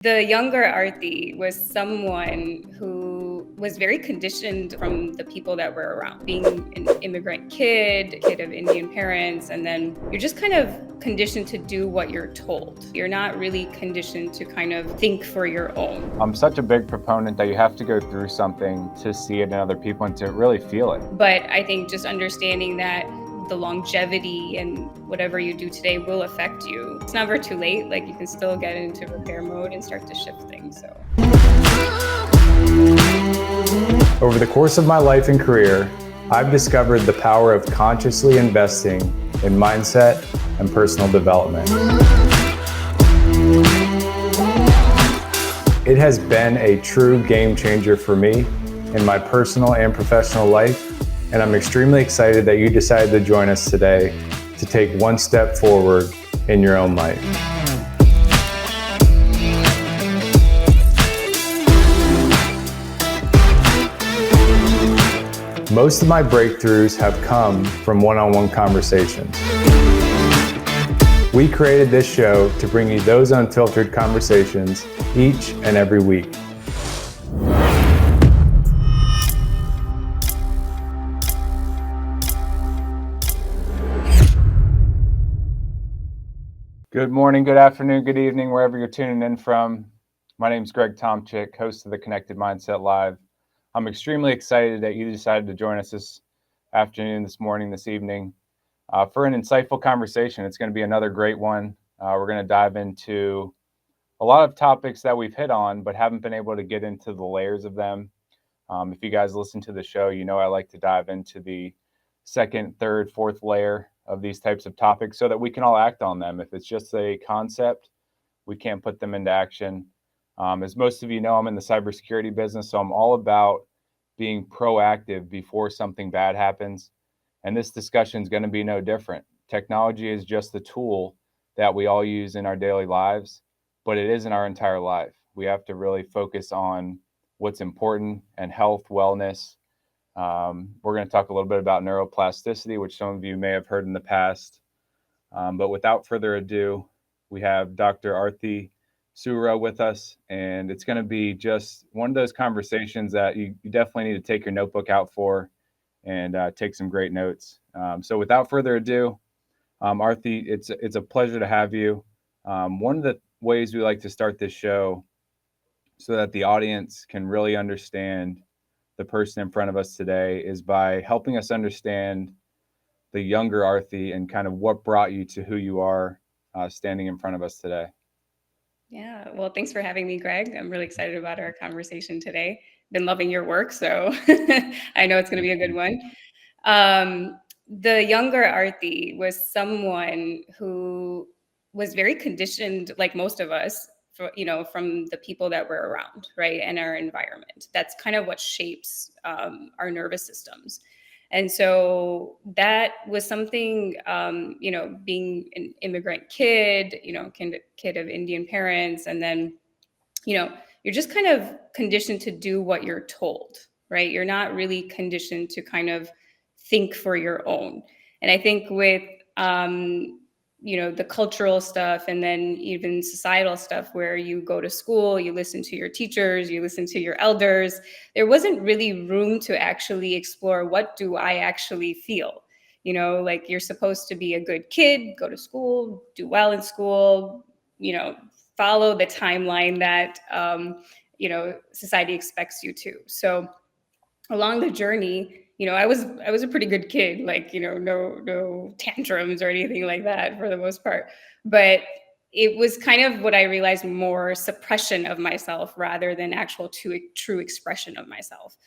The younger Aarti was someone who was very conditioned from the people that were around. Being an immigrant kid of Indian parents, and then you're just kind of conditioned to do what you're told. You're not really conditioned to kind of think for your own. I'm such a big proponent that you have to go through something to see it in other people and to really feel it. But I think just understanding that the longevity and whatever you do today will affect you. It's never too late. Like, you can still get into repair mode and start to shift things. So over the course of my life and career, I've discovered the power of consciously investing in mindset and personal development. It has been a true game changer for me in my personal and professional life, and I'm extremely excited that you decided to join us today to take one step forward in your own life. Most of my breakthroughs have come from one-on-one conversations. We created this show to bring you those unfiltered conversations each and every week. Good morning, good afternoon, good evening, wherever you're tuning in from. My name is Greg Tomczyk, host of the Connected Mindset Live. I'm extremely excited that you decided to join us this afternoon, this morning, this evening for an insightful conversation. It's going to be another great one. We're going to dive into a lot of topics that we've hit on, but haven't been able to get into the layers of them. If you guys listen to the show, you know I like to dive into the second, third, fourth layer of these types of topics so that we can all act on them. If it's just a concept, we can't put them into action. As most of you know, I'm in the cybersecurity business, so I'm all about being proactive before something bad happens. And this discussion is going to be no different. Technology is just the tool that we all use in our daily lives, but it isn't our entire life. We have to really focus on what's important and health, wellness. We're going to talk a little bit about neuroplasticity, which some of you may have heard in the past. But without further ado, we have Dr. Aarti Soorya with us, and it's going to be just one of those conversations that you definitely need to take your notebook out for and take some great notes. So without further ado, Aarti, it's a pleasure to have you. One of the ways we like to start this show so that the audience can really understand the person in front of us today is by helping us understand the younger Aarti and kind of what brought you to who you are standing in front of us today. yeah, well, thanks for having me, Greg. I'm really excited about our conversation today. Been loving your work, so I know it's going to be a good one. The younger Aarti was someone who was very conditioned, like most of us, from the people that we're around, right, and our environment. That's kind of what shapes our nervous systems. And so that was something, being an immigrant kid, kid of Indian parents, and then, you're just kind of conditioned to do what you're told, right? You're not really conditioned to kind of think for your own. And I think with the cultural stuff, and then even societal stuff, where you go to school, you listen to your teachers, you listen to your elders, there wasn't really room to actually explore, what do I actually feel? Like, you're supposed to be a good kid, go to school, do well in school, follow the timeline that society expects you to. So along the journey, I was a pretty good kid, like, no tantrums or anything like that for the most part. But it was kind of, what I realized, more suppression of myself rather than actual true expression of myself.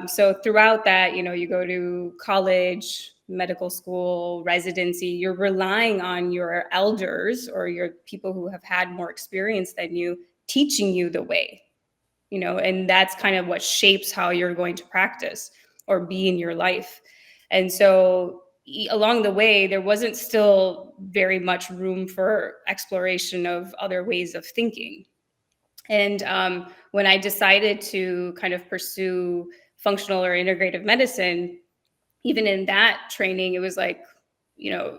So throughout that, you go to college, medical school, residency, you're relying on your elders or your people who have had more experience than you, teaching you the way, and that's kind of what shapes how you're going to practice or be in your life. And so along the way, there wasn't still very much room for exploration of other ways of thinking. And when I decided to kind of pursue functional or integrative medicine, even in that training, it was like,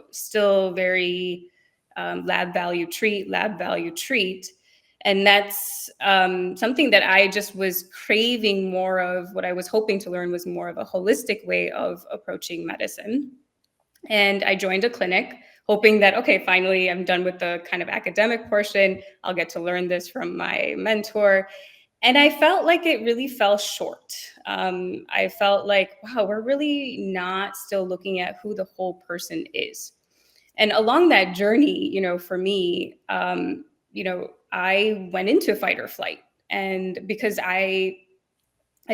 still very lab value treat. And that's something that I just was craving more of. What I was hoping to learn was more of a holistic way of approaching medicine. And I joined a clinic hoping that, okay, finally I'm done with the kind of academic portion. I'll get to learn this from my mentor. And I felt like it really fell short. I felt like, wow, we're really not still looking at who the whole person is. And along that journey, for me, I went into fight or flight. And because I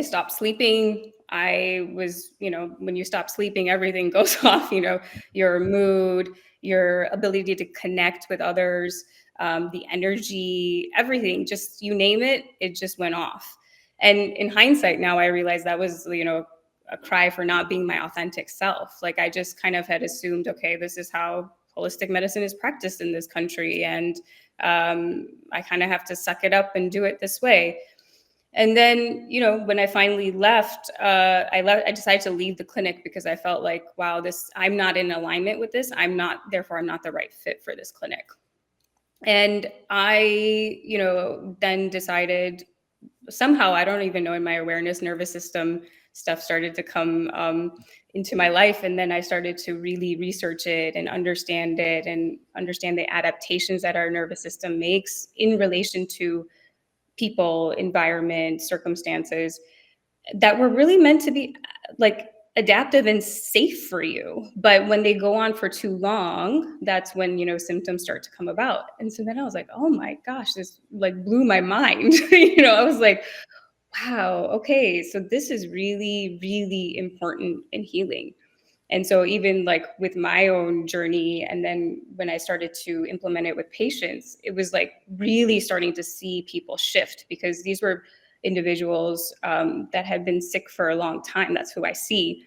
stopped sleeping. I was, when you stop sleeping, everything goes off, your mood, your ability to connect with others, the energy, everything, just you name it, it just went off. And in hindsight, now I realize that was, a cry for not being my authentic self. Like I just kind of had assumed, okay, this is how holistic medicine is practiced in this country. And I kind of have to suck it up and do it this way. And then, when I finally left, I decided to leave the clinic because I felt like, wow, I'm not in alignment with this. Therefore, I'm not the right fit for this clinic. And I, then decided somehow, I don't even know, in my awareness, nervous system stuff started to come into my life. And then I started to really research it and understand the adaptations that our nervous system makes in relation to people, environment, circumstances that were really meant to be like adaptive and safe for you. But when they go on for too long, that's when, symptoms start to come about. And so then I was like, oh my gosh, this like blew my mind. I was like, wow, okay, so this is really, really important in healing. And so even like with my own journey, and then when I started to implement it with patients, it was like really starting to see people shift, because these were individuals that had been sick for a long time. That's who I see.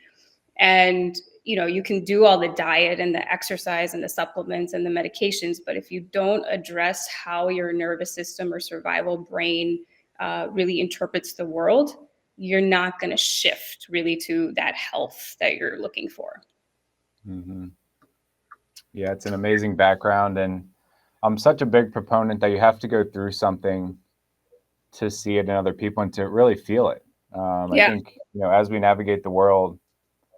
And you can do all the diet and the exercise and the supplements and the medications, but if you don't address how your nervous system or survival brain really interprets the world, you're not going to shift really to that health that you're looking for. Mm-hmm. Yeah, it's an amazing background. And I'm such a big proponent that you have to go through something to see it in other people and to really feel it. I Yeah. think, as we navigate the world,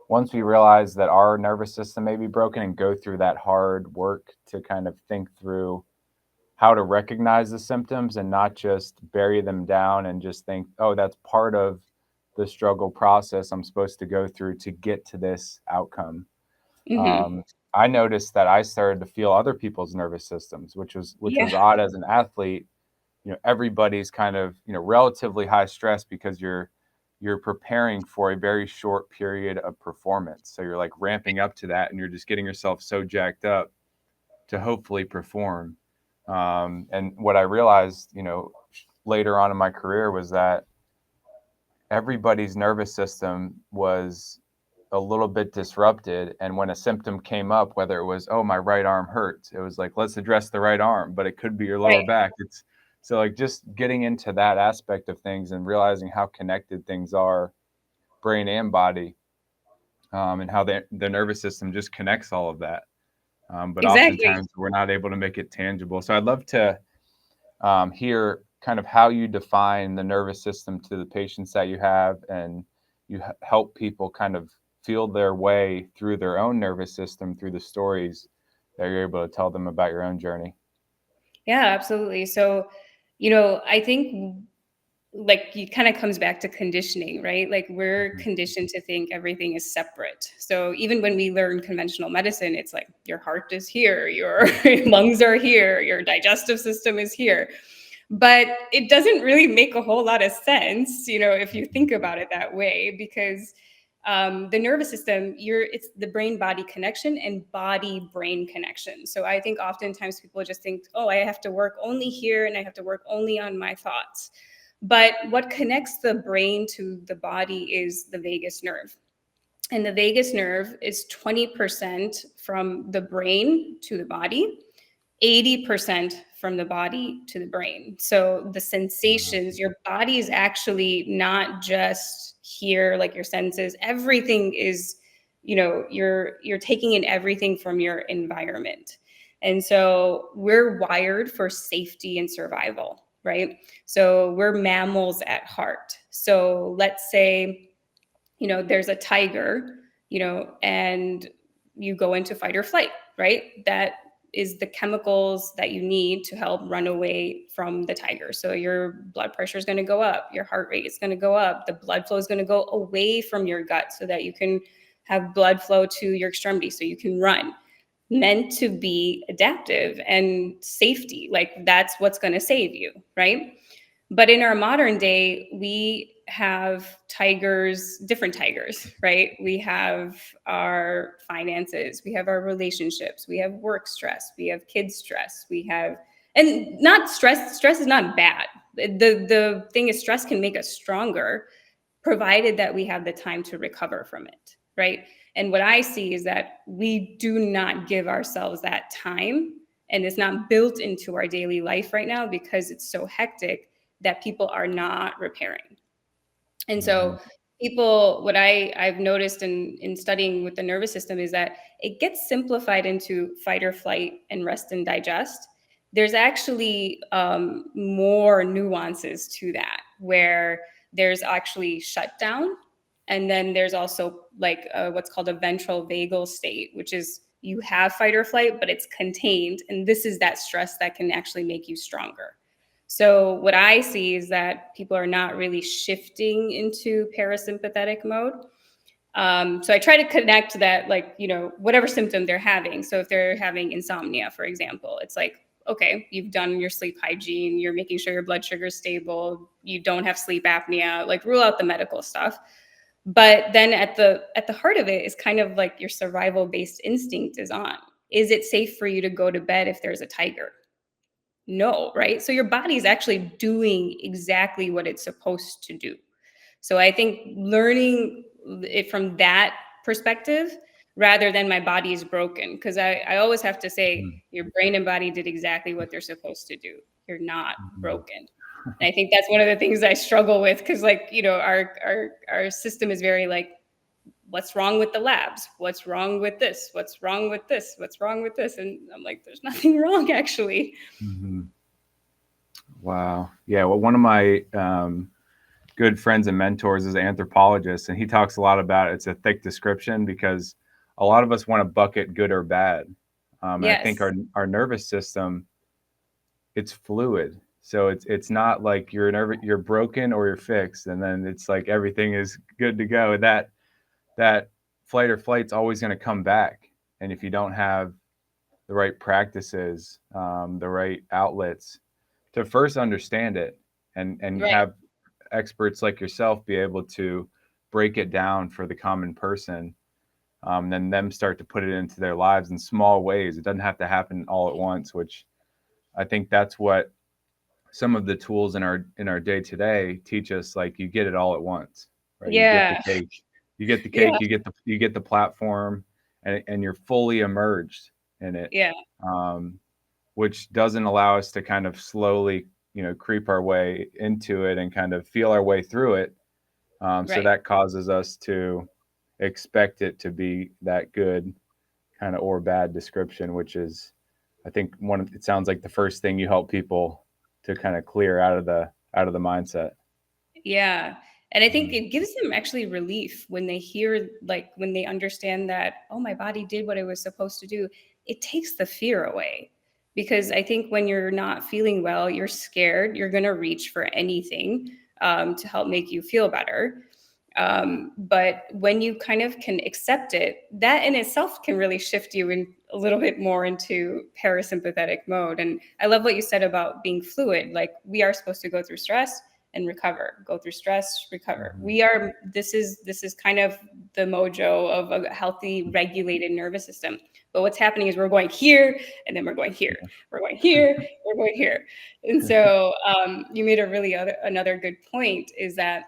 once we realize that our nervous system may be broken and go through that hard work to kind of think through how to recognize the symptoms and not just bury them down and just think, oh, that's part of the struggle process I'm supposed to go through to get to this outcome. Mm-hmm. I noticed that I started to feel other people's nervous systems, which was Yeah. odd as an athlete. Everybody's kind of, relatively high stress because you're preparing for a very short period of performance. So you're like ramping up to that and you're just getting yourself so jacked up to hopefully perform. And what I realized, later on in my career was that everybody's nervous system was a little bit disrupted. And when a symptom came up, whether it was, oh, my right arm hurts, it was like, let's address the right arm, but it could be your lower Right. back. It's so like just getting into that aspect of things and realizing how connected things are, brain and body, and how the nervous system just connects all of that. But Exactly. oftentimes we're not able to make it tangible. So I'd love to hear kind of how you define the nervous system to the patients that you have, and you help people kind of feel their way through their own nervous system through the stories that you're able to tell them about your own journey. Yeah, absolutely. So, I think like it kind of comes back to conditioning, right? Like we're Mhm. conditioned to think everything is separate. So even when we learn conventional medicine, it's like your heart is here, your lungs are here, your digestive system is here. But it doesn't really make a whole lot of sense, if you think about it that way, because the nervous system, it's the brain body connection and body brain connection. So I think oftentimes people just think, oh, I have to work only here and I have to work only on my thoughts. But what connects the brain to the body is the vagus nerve. And the vagus nerve is 20% from the brain to the body, 80% from the body to the brain. So the sensations, your body is actually not just here, like your senses. Everything is, you're taking in everything from your environment. And so we're wired for safety and survival. right? So we're mammals at heart. So let's say, there's a tiger, and you go into fight or flight, right? That is the chemicals that you need to help run away from the tiger. So your blood pressure is going to go up, your heart rate is going to go up, the blood flow is going to go away from your gut so that you can have blood flow to your extremity so you can run. Meant to be adaptive and safety. Like that's what's going to save you, right? But in our modern day, we have tigers, different tigers, right? We have our finances, we have our relationships, we have work stress, we have kids stress, we have, and not stress is not bad. The thing is, stress can make us stronger, provided that we have the time to recover from it, right? And what I see is that we do not give ourselves that time, and it's not built into our daily life right now because it's so hectic that people are not repairing. And so people, what I've noticed in studying with the nervous system is that it gets simplified into fight or flight and rest and digest. There's actually more nuances to that, where there's actually shutdown. And then there's also like what's called a ventral vagal state, which is you have fight or flight, but it's contained. And this is that stress that can actually make you stronger. So what I see is that people are not really shifting into parasympathetic mode. So I try to connect that, like, whatever symptom they're having. So if they're having insomnia, for example, it's like, okay, you've done your sleep hygiene, you're making sure your blood sugar is stable, you don't have sleep apnea, like rule out the medical stuff. But then at the heart of it is kind of like your survival based instinct is on. Is it safe for you to go to bed if there's a tiger? No, right? So your body is actually doing exactly what it's supposed to do. So I think learning it from that perspective rather than my body is broken, because I always have to say your brain and body did exactly what they're supposed to do. You're not broken. And I think that's one of the things I struggle with, because our system is very like, what's wrong with the labs? What's wrong with this? What's wrong with this? What's wrong with this? And I'm like, there's nothing wrong, actually. Mm-hmm. Wow. Yeah. Well, one of my good friends and mentors is an anthropologist, and he talks a lot about it's a thick description because a lot of us want to bucket good or bad. And I think our nervous system, it's fluid. So it's not like you're broken or you're fixed, and then it's like everything is good to go. That flight or flight's always going to come back. And if you don't have the right practices, the right outlets to first understand it and have experts like yourself be able to break it down for the common person, then them start to put it into their lives in small ways. It doesn't have to happen all at once, which I think that's what some of the tools in our day to day teach us. Like, you get it all at once, right? Yeah. You get the cake, you get the platform, and you're fully immersed in it. Yeah. Which doesn't allow us to kind of slowly, creep our way into it and kind of feel our way through it. So that causes us to expect it to be that good kind of or bad description, which is, I think, it sounds like the first thing you help people to kind of clear out of the mindset. Yeah. And I think it gives them actually relief when they hear, like, when they understand that, oh, my body did what it was supposed to do. It takes the fear away. Because I think when you're not feeling well, you're scared, you're going to reach for anything to help make you feel better. But when you kind of can accept it, that in itself can really shift you in a little bit more into parasympathetic mode. And I love what you said about being fluid. Like, we are supposed to go through stress and recover, go through stress, recover. This is kind of the mojo of a healthy, regulated nervous system. But what's happening is we're going here, and then we're going here. We're going here, we're going here. And so you made another good point, is that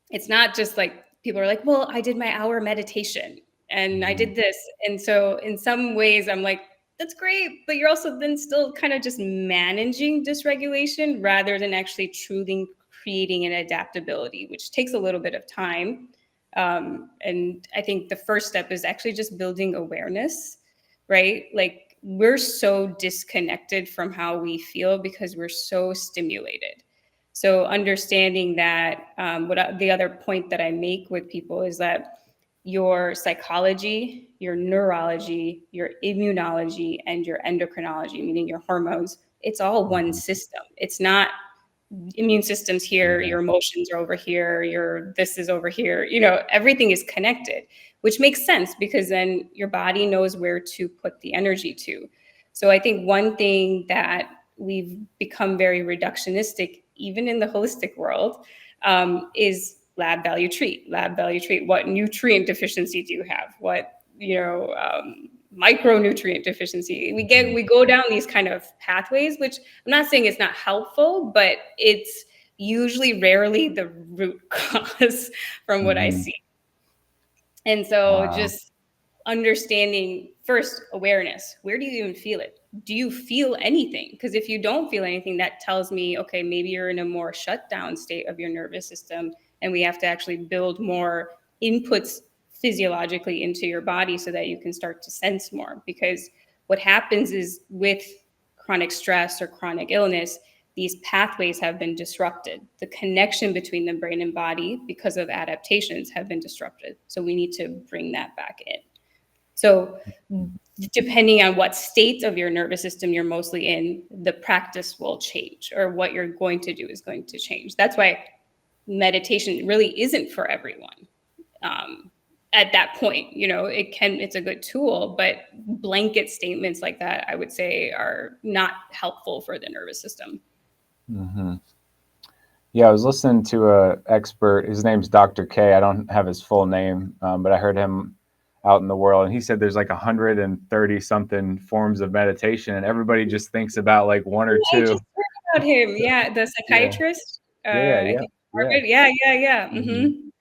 it's not just like people are like, well, I did my hour meditation and I did this. And so in some ways I'm like, that's great, but you're also then still kind of just managing dysregulation rather than actually truly creating an adaptability, which takes a little bit of time. And I think the first step is actually just building awareness, right? Like, we're so disconnected from how we feel because we're so stimulated. So understanding that, the other point that I make with people is that your psychology, your neurology, your immunology, and your endocrinology, meaning your hormones, it's all one system. It's not immune system's here, Yeah. your emotions are over here, your this is over here. Everything is connected, which makes sense because then your body knows where to put the energy to. So I think one thing that we've become very reductionistic, even in the holistic world, is lab value treat. Lab value treat. What nutrient deficiency do you have? What micronutrient deficiency? We go down these kind of pathways, which I'm not saying it's not helpful, but it's usually rarely the root cause from what I see. And so Wow. just understanding first awareness. Where do you even feel it? Do you feel anything? Because if you don't feel anything, that tells me, okay, maybe you're in a more shut down state of your nervous system, and we have to actually build more inputs physiologically into your body so that you can start to sense more. Because what happens is with chronic stress or chronic illness, these pathways have been disrupted. The connection between the brain and body, because of adaptations, have been disrupted. So we need to bring that back in. So depending on what state of your nervous system you're mostly in, the practice will change, or what you're going to do is going to change. That's why meditation really isn't for everyone. At that point, it's a good tool, but blanket statements like that, I would say, are not helpful for the nervous system. Yeah, I was listening to a expert. His name's Dr. K. I don't have his full name, but I heard him out in the world, and he said there's like 130 something forms of meditation, and everybody just thinks about like one or I two. just heard about him. Yeah, the Yeah, psychiatrist. yeah, I yeah, think yeah. Harvard. Yeah.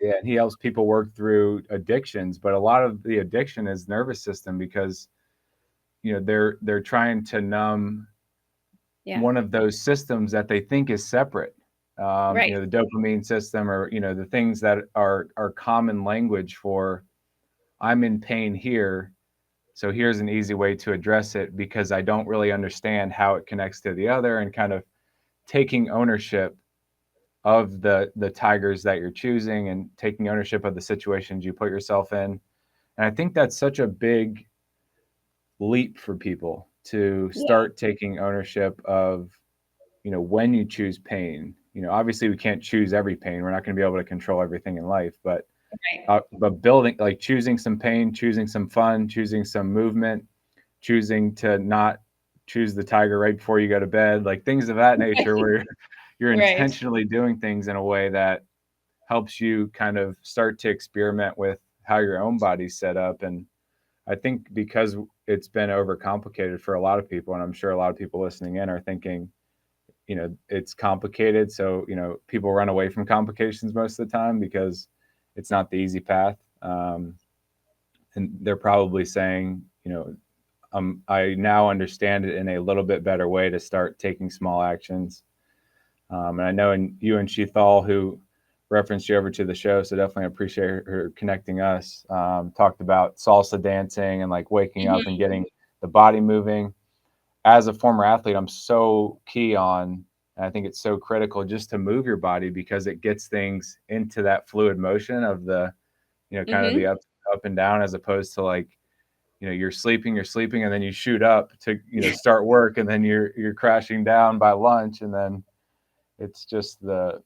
Yeah, and he helps people work through addictions, but a lot of the addiction is nervous system because they're trying to numb Yeah. one of those systems that they think is separate. Right. The dopamine system, or the things that are common language for I'm in pain here, so here's an easy way to address it because I don't really understand how it connects to the other, and kind of taking ownership of the tigers that you're choosing and taking ownership of the situations you put yourself in. And I think that's such a big leap for people to Yeah. start taking ownership of, when you choose pain. Obviously we can't choose every pain. We're not going to be able to control everything in life, but building, like, choosing some pain, choosing some fun, choosing some movement, choosing to not choose the tiger right before you go to bed, like things of that nature, where you're Right. intentionally doing things in a way that helps you kind of start to experiment with how your own body's set up. And I think because it's been overcomplicated for a lot of people, and I'm sure a lot of people listening in are thinking, it's complicated. So, people run away from complications most of the time because it's not the easy path. And they're probably saying, I now understand it in a little bit better way to start taking small actions. And I know you and Sheethal, who referenced you over to the show, so definitely appreciate her connecting us, talked about salsa dancing and like waking up and getting the body moving. As a former athlete, I'm so key on, and I think it's so critical just to move your body because it gets things into that fluid motion of the, kind of the up and down, as opposed to like, you're sleeping, and then you shoot up to, start work, and then you're crashing down by lunch, and then it's just the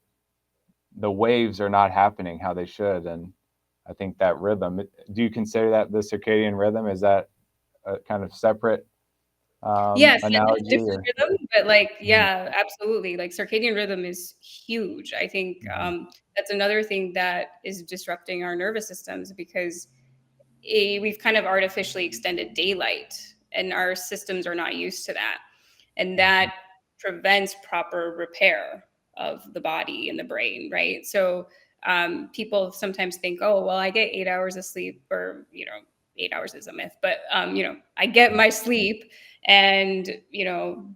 waves are not happening how they should. And I think that rhythm, do you consider that the circadian rhythm? Is that a kind of separate Yes, it's analogy? different rhythm, but yeah, absolutely. Like circadian rhythm is huge. I think that's another thing that is disrupting our nervous systems because we've kind of artificially extended daylight, and our systems are not used to that. And that prevents proper repair of the body and the brain, right? So people sometimes think, oh, well, I get 8 hours of sleep, or 8 hours is a myth, but I get my sleep, and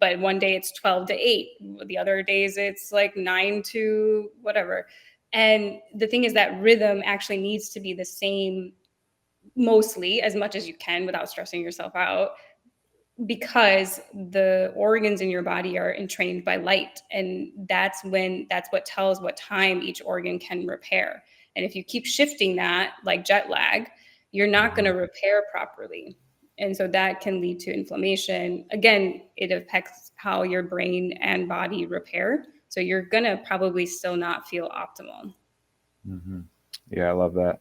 but one day it's 12 to 8, the other days it's like 9 to whatever. And the thing is that rhythm actually needs to be the same, mostly, as much as you can without stressing yourself out, because the organs in your body are entrained by light, and that's what tells what time each organ can repair. And if you keep shifting that, like jet lag, you're not going to repair properly. And so that can lead to inflammation. Again, it affects how your brain and body repair. So you're going to probably still not feel optimal. Yeah, I love that.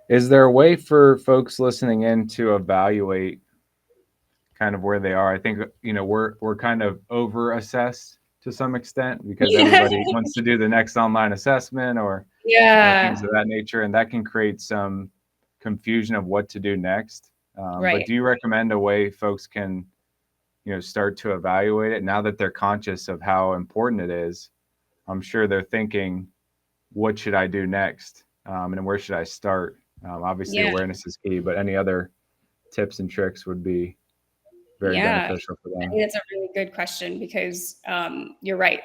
Is there a way for folks listening in to evaluate kind of where they are? I think, we're kind of over assessed to some extent because everybody wants to do the next online assessment or things of that nature, and that can create some confusion of what to do next. But do you recommend a way folks can, start to evaluate it now that they're conscious of how important it is? I'm sure they're thinking, what should I do next? And where should I start? Obviously, awareness is key, but any other tips and tricks would be very beneficial for them. I think that's a really good question because you're right.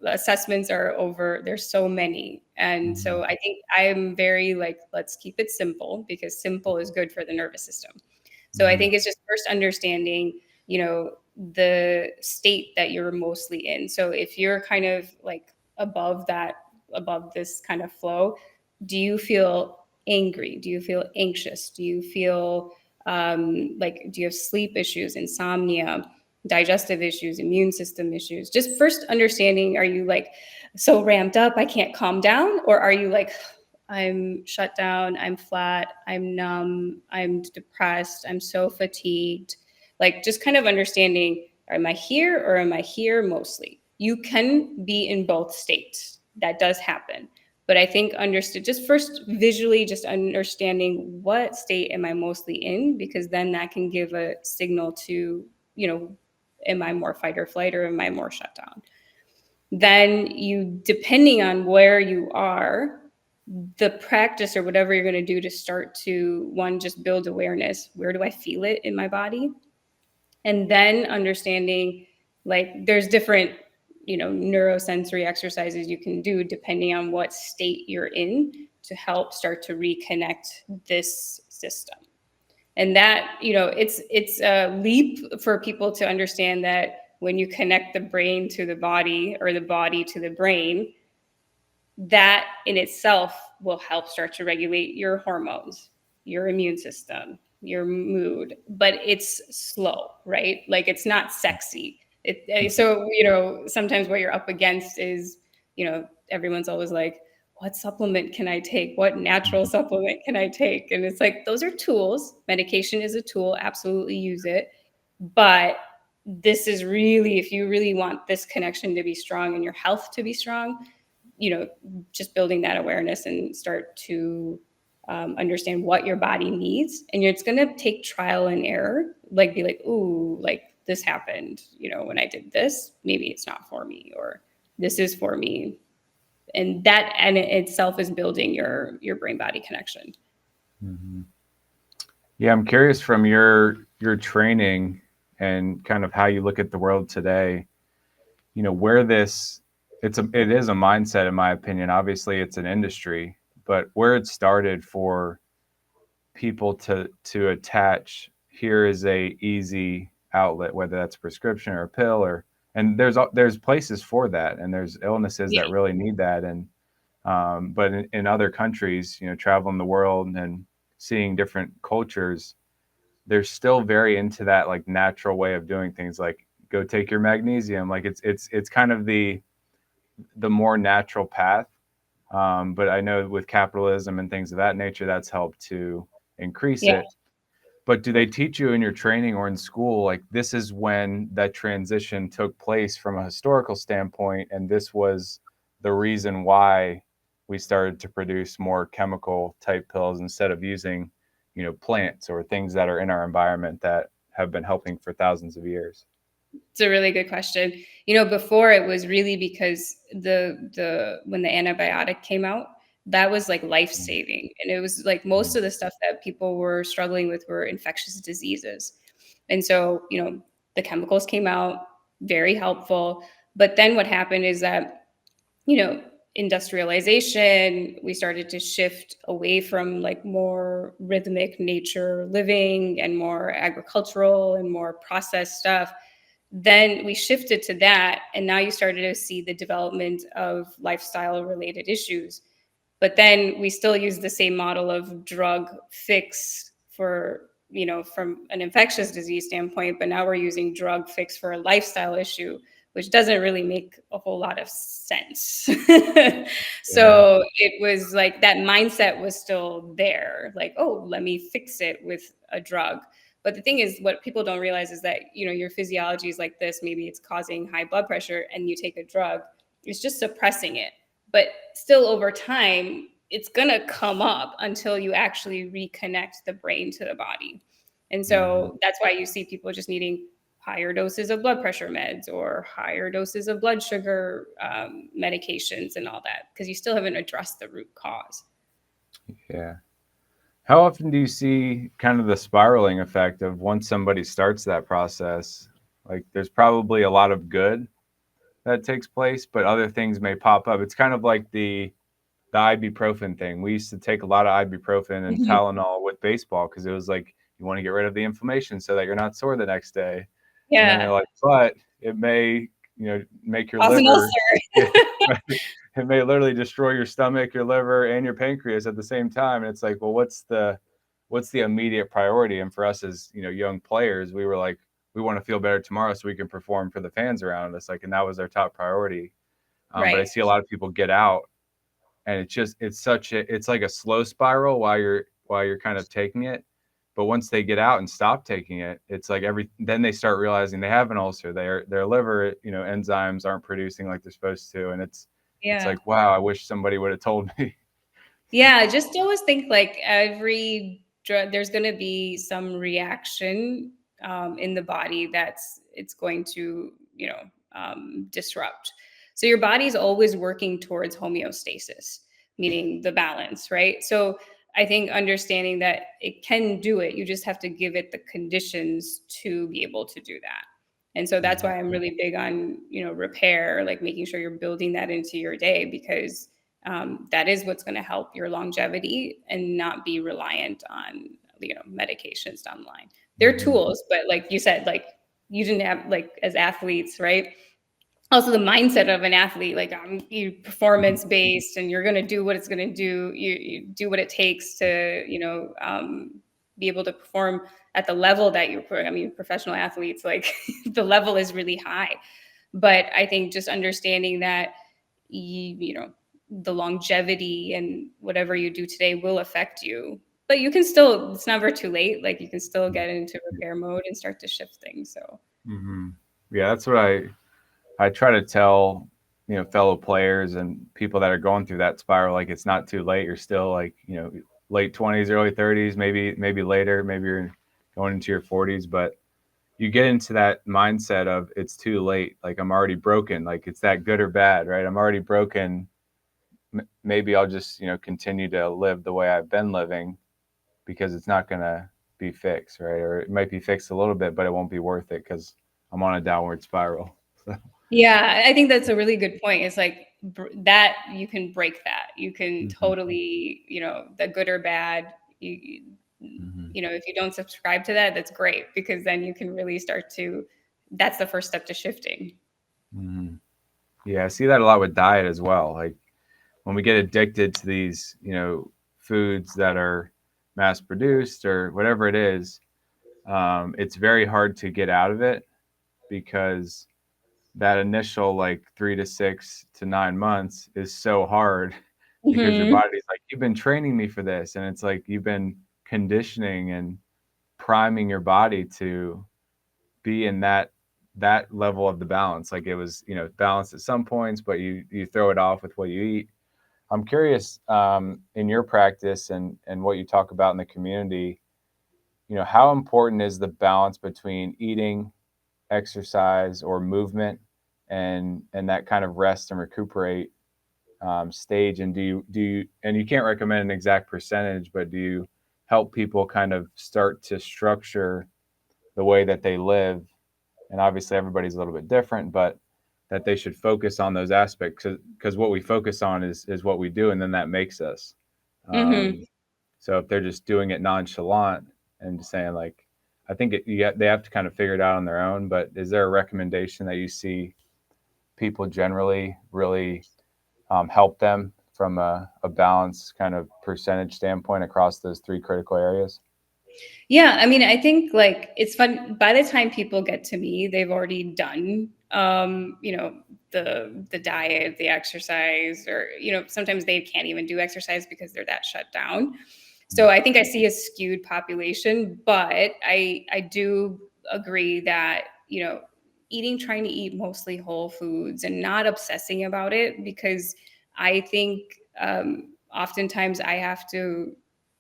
Assessments are over. There's so many. And so I think I'm very let's keep it simple because simple is good for the nervous system. So I think it's just first understanding, the state that you're mostly in. So if you're kind of above this kind of flow, do you feel angry? Do you feel anxious? Do you feel do you have sleep issues, insomnia, digestive issues, immune system issues? Just first understanding, are you so ramped up, I can't calm down? Or are you I'm shut down, I'm flat, I'm numb, I'm depressed, I'm so fatigued? Just kind of understanding, am I here or am I here mostly? You can be in both states. That does happen. But I think just first visually, just understanding what state am I mostly in, because then that can give a signal to, am I more fight or flight or am I more shut down? Then depending on where you are, the practice or whatever you're going to do to start to, one, just build awareness. Where do I feel it in my body? And then understanding there's different neurosensory exercises you can do depending on what state you're in to help start to reconnect this system. And that, it's a leap for people to understand that when you connect the brain to the body or the body to the brain, that in itself will help start to regulate your hormones, your immune system, your mood, but it's slow, right? It's not sexy. So, sometimes what you're up against is, everyone's always like, what supplement can I take? What natural supplement can I take? And it's those are tools. Medication is a tool. Absolutely use it. But this is really, if you really want this connection to be strong and your health to be strong, just building that awareness and start to understand what your body needs. And it's going to take trial and error, be ooh, this happened, when I did this, maybe it's not for me, or this is for me. And that in itself is building your brain body connection. Yeah, I'm curious from your training and kind of how you look at the world today, where it is a mindset, in my opinion. Obviously it's an industry, but where it started for people to attach, here is a easy outlet, whether that's a prescription or a pill, and there's places for that, and there's illnesses that really need that. And but in other countries, traveling the world and seeing different cultures, they're still very into that natural way of doing things, go take your magnesium. It's kind of the more natural path. But I know with capitalism and things of that nature, that's helped to increase it. But do they teach you in your training or in school, this is when that transition took place from a historical standpoint, and this was the reason why we started to produce more chemical type pills instead of using, plants or things that are in our environment that have been helping for thousands of years? It's a really good question. Before it was really because when the antibiotic came out, that was life-saving. And it was most of the stuff that people were struggling with were infectious diseases. And so, the chemicals came out, very helpful. But then what happened is that, industrialization, we started to shift away from like more rhythmic nature living and more agricultural and more processed stuff. Then we shifted to that, and now you started to see the development of lifestyle related issues. But then we still use the same model of drug fix for, from an infectious disease standpoint, but now we're using drug fix for a lifestyle issue, which doesn't really make a whole lot of sense. So it was like that mindset was still there, like, oh, let me fix it with a drug. But the thing is, what people don't realize is that, your physiology is like this. Maybe it's causing high blood pressure and you take a drug, it's just suppressing it. But still, over time, it's going to come up until you actually reconnect the brain to the body. And so that's why you see people just needing higher doses of blood pressure meds or higher doses of blood sugar medications and all that, because you still haven't addressed the root cause. Yeah. How often do you see kind of the spiraling effect of once somebody starts that process? Like, there's probably a lot of good that takes place, but other things may pop up. It's kind of like the ibuprofen thing. We used to take a lot of ibuprofen and Tylenol with baseball because it was like you want to get rid of the inflammation so that you're not sore the next day. And then they're like, but it may, make your liver. It may literally destroy your stomach, your liver, and your pancreas at the same time. And it's like, well, what's the immediate priority? And for us as young players, we were like, we want to feel better tomorrow so we can perform for the fans around us. Like, and that was our top priority. But I see a lot of people get out, and it's like a slow spiral while you're kind of taking it. But once they get out and stop taking it, it's like then they start realizing they have an ulcer. Their liver, enzymes aren't producing like they're supposed to. And it's like, wow, I wish somebody would have told me. Yeah, just always think like every drug, there's going to be some reaction in the body it's going to, disrupt. So your body's always working towards homeostasis, meaning the balance, right? So I think understanding that it can do it, you just have to give it the conditions to be able to do that. And so that's why I'm really big on, repair, like making sure you're building that into your day, because that is what's going to help your longevity and not be reliant on, medications down the line. They're tools, but like you said, like you didn't have, like, as athletes, right? Also the mindset of an athlete, like you performance based, and you're going to do what it's going to do. You do what it takes to, be able to perform at the level that professional athletes, like the level is really high. But I think just understanding that, the longevity and whatever you do today will affect you, but you can still, it's never too late. Like you can still get into repair mode and start to shift things. So yeah, that's what I try to tell, fellow players and people that are going through that spiral. Like, it's not too late. You're still like, late 20s, early 30s, maybe later, maybe you're going into your 40s, but you get into that mindset of it's too late. Like, I'm already broken. Like, it's that good or bad, right? I'm already broken. Maybe I'll just, continue to live the way I've been living because it's not going to be fixed, right? Or it might be fixed a little bit, but it won't be worth it because I'm on a downward spiral. Yeah, I think that's a really good point. It's like that you can break that. You can totally, the good or bad, if you don't subscribe to that, that's great, because then you can really start to, that's the first step to shifting. Yeah, I see that a lot with diet as well. Like, when we get addicted to these, foods that are mass produced or whatever it is, it's very hard to get out of it, because that initial like 3 to 6 to 9 months is so hard because your body's like, you've been training me for this. And it's like, you've been conditioning and priming your body to be in that level of the balance. Like, it was, balanced at some points, but you throw it off with what you eat. I'm curious, in your practice and what you talk about in the community, how important is the balance between eating, exercise, or movement, and that kind of rest and recuperate stage? And do you, and you can't recommend an exact percentage, but do you help people kind of start to structure the way that they live? And obviously everybody's a little bit different, but that they should focus on those aspects, because what we focus on is what we do, and then that makes us. So if they're just doing it nonchalant and just saying like, I think they have to kind of figure it out on their own. But is there a recommendation that you see people generally really help them from a balanced kind of percentage standpoint across those three critical areas? Yeah, I mean, I think like it's fun. By the time people get to me, they've already done, the diet, the exercise, or sometimes they can't even do exercise because they're that shut down. So I think I see a skewed population, but I do agree that trying to eat mostly whole foods and not obsessing about it, because I think oftentimes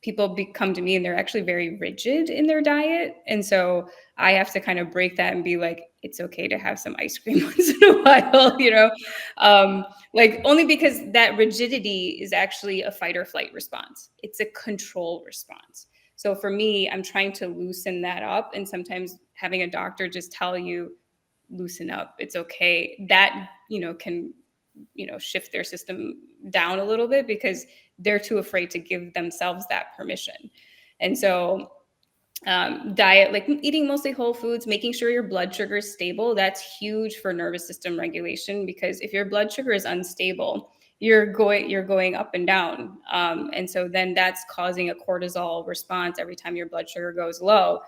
people come to me and they're actually very rigid in their diet. And so I have to kind of break that and be like, it's okay to have some ice cream once in a while, like only because that rigidity is actually a fight or flight response. It's a control response. So for me, I'm trying to loosen that up. And sometimes having a doctor just tell you, loosen up, it's okay, that, can shift their system down a little bit because they're too afraid to give themselves that permission. And so diet, like eating mostly whole foods, making sure your blood sugar is stable, that's huge for nervous system regulation, because if your blood sugar is unstable, you're going up and down. And so then that's causing a cortisol response. Every time your blood sugar goes low,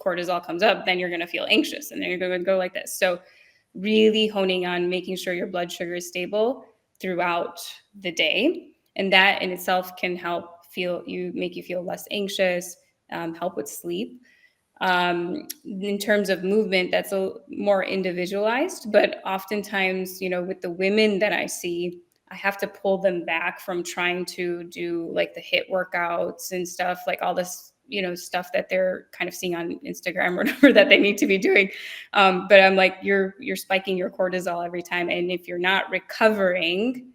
cortisol comes up, then you're going to feel anxious, and then you're going to go like this. So really honing on making sure your blood sugar is stable throughout the day. And that in itself can help make you feel less anxious, help with sleep. In terms of movement, that's a more individualized, but oftentimes, with the women that I see, I have to pull them back from trying to do like the HIIT workouts and stuff, like all this, stuff that they're kind of seeing on Instagram or whatever that they need to be doing. But I'm like, you're spiking your cortisol every time. And if you're not recovering,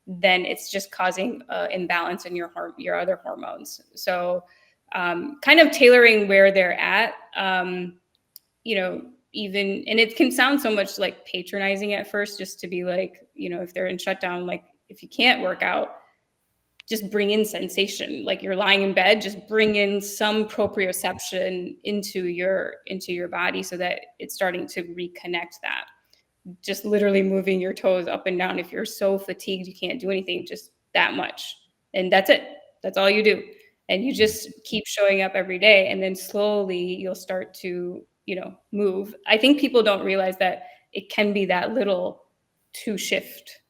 then it's just causing imbalance in your other hormones. So kind of tailoring where they're at, even, and it can sound so much like patronizing at first, just to be like, if they're in shutdown, like if you can't work out, just bring in sensation. Like you're lying in bed, just bring in some proprioception into your body so that it's starting to reconnect that. Just literally moving your toes up and down. If you're so fatigued you can't do anything, just that much. And that's it. That's all you do. And you just keep showing up every day, and then slowly you'll start to, move. I think people don't realize that it can be that little to shift.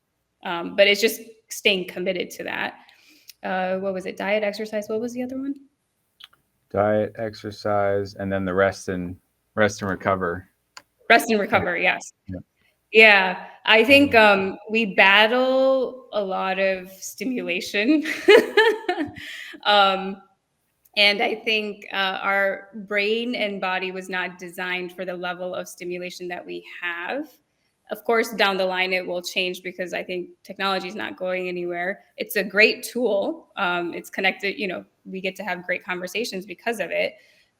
But it's just staying committed to that. What was it? Diet, exercise. What was the other one? Diet, exercise, and then the rest and recover. Rest and recover. Yes. Yeah. I think we battle a lot of stimulation. And I think our brain and body was not designed for the level of stimulation that we have. Of course, down the line, it will change because I think technology is not going anywhere. It's a great tool. It's connected, we get to have great conversations because of it,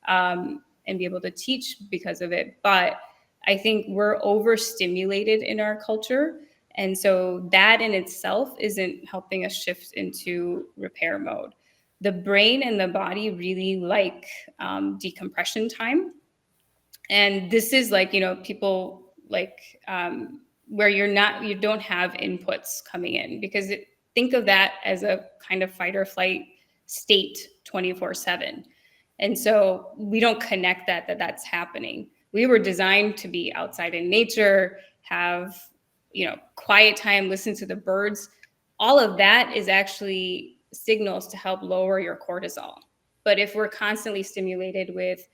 and be able to teach because of it. But I think we're overstimulated in our culture. And so that in itself isn't helping us shift into repair mode. The brain and the body really like decompression time. And this is like, people like where you don't have inputs coming in, because think of that as a kind of fight or flight state 24/7. And so we don't connect that's happening. We were designed to be outside in nature, have, quiet time, listen to the birds. All of that is actually signals to help lower your cortisol. But if we're constantly stimulated with,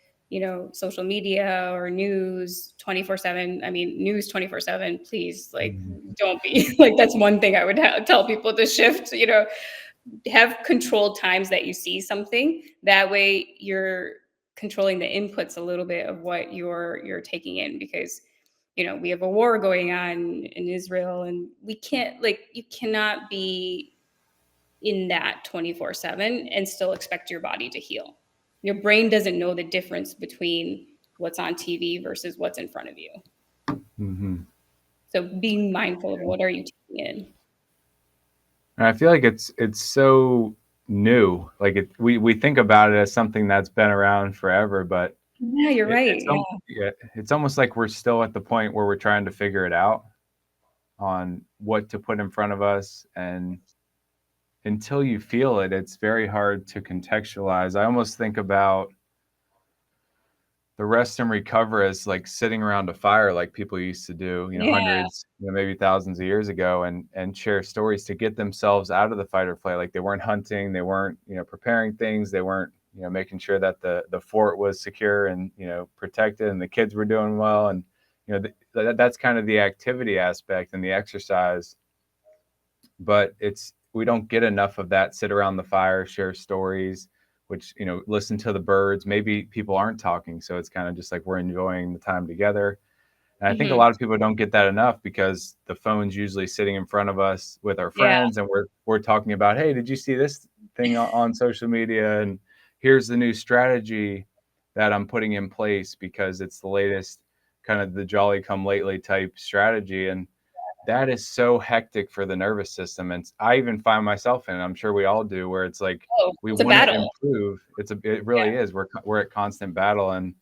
social media or news 24/7, I mean, news 24/7, please, like, don't be like, that's one thing I would tell people to shift, have controlled times that you see something. That way you're controlling the inputs a little bit of what you're taking in, because we have a war going on in Israel, and you cannot be in that 24/7 and still expect your body to heal. Your brain doesn't know the difference between what's on TV versus what's in front of you. Mm-hmm. So being mindful of what are you taking in. And I feel like it's so new. Like we think about it as something that's been around forever, but Yeah, you're right. Yeah. yeah, it's almost like we're still at the point where we're trying to figure it out on what to put in front of us. And until you feel it, it's very hard to contextualize. I almost think about the rest and recover as like sitting around a fire like people used to do, Yeah. hundreds, maybe thousands of years ago, and share stories to get themselves out of the fight or flight. Like they weren't hunting, they weren't, preparing things, they weren't, making sure that the fort was secure and, protected, and the kids were doing well. And, that's kind of the activity aspect and the exercise. But we don't get enough of that. Sit around the fire, share stories, which, listen to the birds. Maybe people aren't talking, so it's kind of just like we're enjoying the time together. And I think a Mhm. lot of people don't get that enough because the phone's usually sitting in front of us with our Yeah. friends, and we're talking about, hey, did you see this thing on social media? And here's the new strategy that I'm putting in place because it's the latest kind of the jolly come lately type strategy. And that is so hectic for the nervous system. And I even find myself in it, I'm sure we all do, where it's like Oh, we it's a want to battle. improve. It Yeah. really is. We're at constant battle. And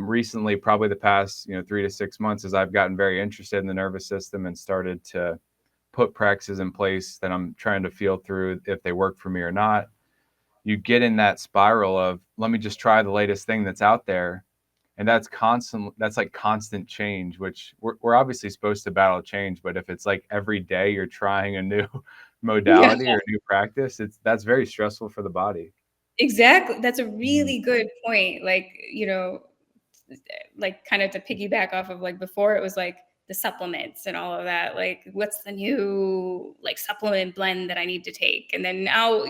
recently, probably the past 3 to 6 months, as I've gotten very interested in the nervous system and started to put practices in place that I'm trying to feel through if they work for me or not. You get in that spiral of, let me just try the latest thing that's out there. And that's like constant change, which we're obviously supposed to battle change. But if it's like every day you're trying a new Yeah. modality or new practice, that's very stressful for the body. Exactly. That's a Mhm. really good point. Like, like kind of to piggyback off of like before it was like the supplements and all of that. Like, what's the new like supplement blend that I need to take? And then now,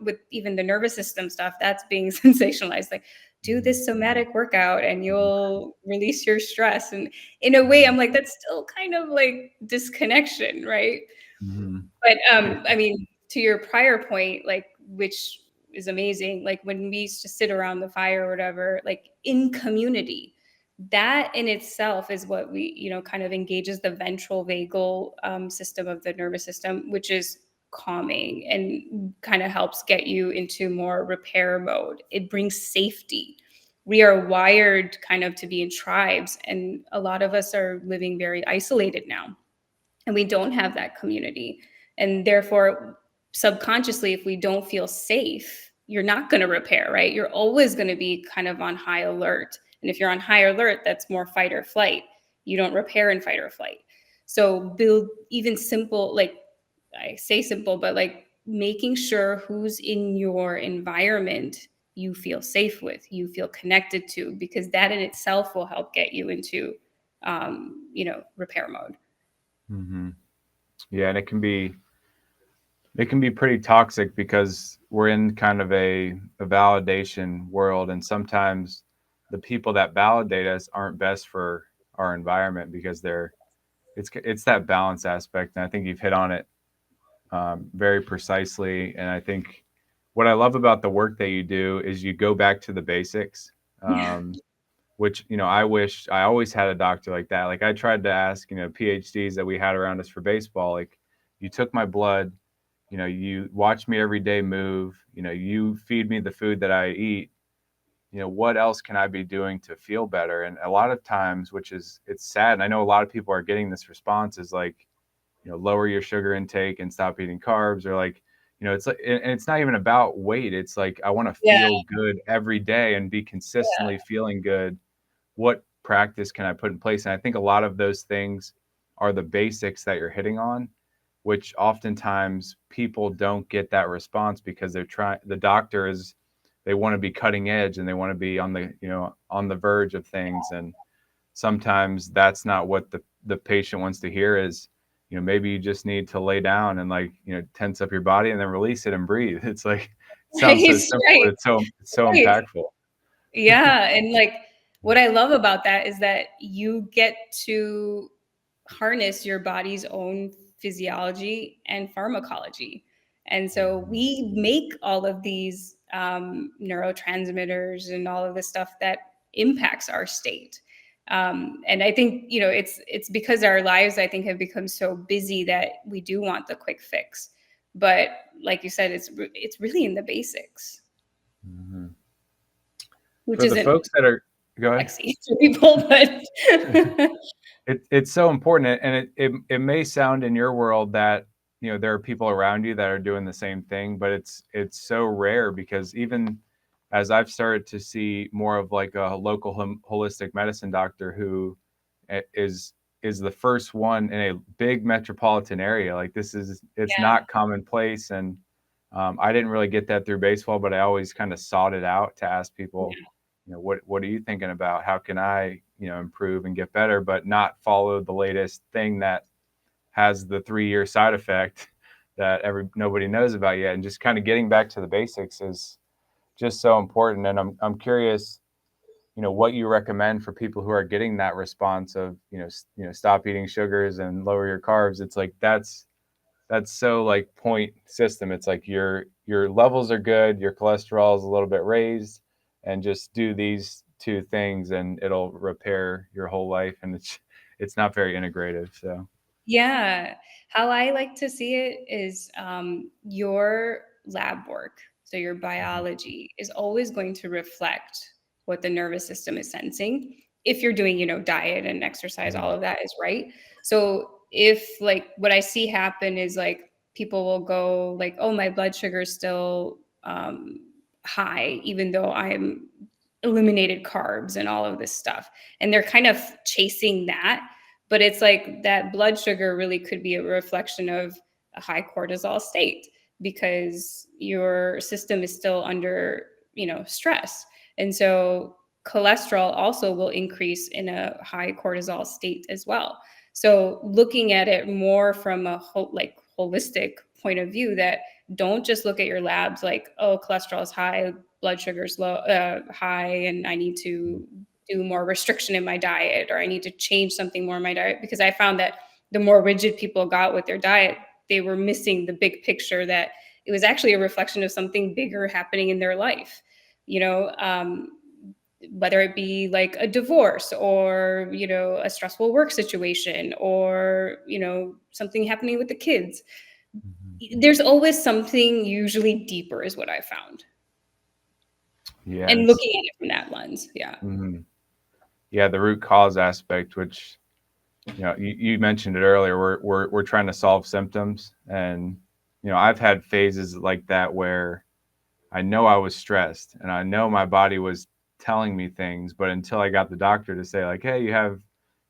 with even the nervous system stuff, that's being sensationalized. Like, do this somatic workout and Mhm. you'll release your stress. And in a way, I'm like, that's still kind of like disconnection, right? Mhm. But Yeah. I mean, to your prior point, like which is amazing, like when we used to sit around the fire or whatever, like in community, that in itself is what we, kind of engages the ventral vagal system of the nervous system, which is calming and kind of helps get you into more repair mode. It brings safety. We are wired kind of to be in tribes, and a lot of us are living very isolated now, and we don't have that community. And therefore, subconsciously, if we don't feel safe, you're not going to repair, right? You're always going to be kind of on high alert. And if you're on high alert, that's more fight or flight. You don't repair in fight or flight. So build even simple, like I say simple, but like making sure who's in your environment you feel safe with, you feel connected to, because that in itself will help get you into, repair mode. Mhm. Yeah, and it can be pretty toxic because we're in kind of a validation world, and sometimes the people that validate us aren't best for our environment because it's that balance aspect. And I think you've hit on it very precisely. And I think what I love about the work that you do is you go back to the basics, Yeah. which, I wish I always had a doctor like that. Like I tried to ask, PhDs that we had around us for baseball, like, you took my blood, you watch me every day move, you feed me the food that I eat, what else can I be doing to feel better? And a lot of times, it's sad, and I know a lot of people are getting this response, is like, lower your sugar intake and stop eating carbs, or like, it's like, and it's not even about weight. It's like, I want to Yeah. feel good every day and be consistently feeling good. What practice can I put in place? And I think a lot of those things are the basics that you're hitting on, which oftentimes people don't get that response because the doctor is, they want to be cutting edge and they want to be on the verge of things. And sometimes that's not what the patient wants to hear. Is, maybe you just need to lay down and, like, tense up your body and then release it and breathe. It's like, it sounds so Right, simple, but right, it's so right. impactful. Yeah, and, like, what I love about that is that you get to harness your body's own physiology and pharmacology, and so we make all of these, neurotransmitters and all of the stuff that impacts our state, And I think, it's because our lives, I think, have become so busy that we do want the quick fix. But like you said, it's really in the basics, Mm-hmm. which For the isn't folks that are, go ahead. sexy to people, but It's so important, and it may sound in your world that there are people around you that are doing the same thing, but it's so rare, because even as I've started to see more of like a local holistic medicine doctor who is the first one in a big metropolitan area, like it's yeah, not commonplace, and I didn't really get that through baseball, but I always kind of sought it out to ask people, what are you thinking about? How can I, improve and get better, but not follow the latest thing that has the 3-year side effect that nobody knows about yet. And just kind of getting back to the basics is just so important. And I'm curious, what you recommend for people who are getting that response of, stop eating sugars and lower your carbs. It's like, that's so like point system. It's like your levels are good, your cholesterol is a little bit raised, and just do these 2 things and it'll repair your whole life. And it's not very integrative. So yeah. How I like to see it is, your lab work, so your biology, is always going to reflect what the nervous system is sensing. If you're doing, diet and exercise, all of that is right. So if, like, what I see happen is, like, people will go like, oh, my blood sugar is still high, even though I'm eliminated carbs and all of this stuff. And they're kind of chasing that. But it's like that blood sugar really could be a reflection of a high cortisol state, because your system is still under, stress. And so cholesterol also will increase in a high cortisol state as well. So looking at it more from a holistic point of view, that don't just look at your labs like, oh, cholesterol is high, blood sugar is low, high, and I need to do more restriction in my diet, or I need to change something more in my diet. Because I found that the more rigid people got with their diet, they were missing the big picture, that it was actually a reflection of something bigger happening in their life. You know, whether it be like a divorce, or a stressful work situation, or something happening with the kids. There's always something usually deeper, is what I found. yeah, And looking at it from that lens, yeah. mm-hmm. Yeah, the root cause aspect, which you mentioned it earlier. We're trying to solve symptoms, and I've had phases like that where I know I was stressed and I know my body was telling me things, but until I got the doctor to say like, hey, you have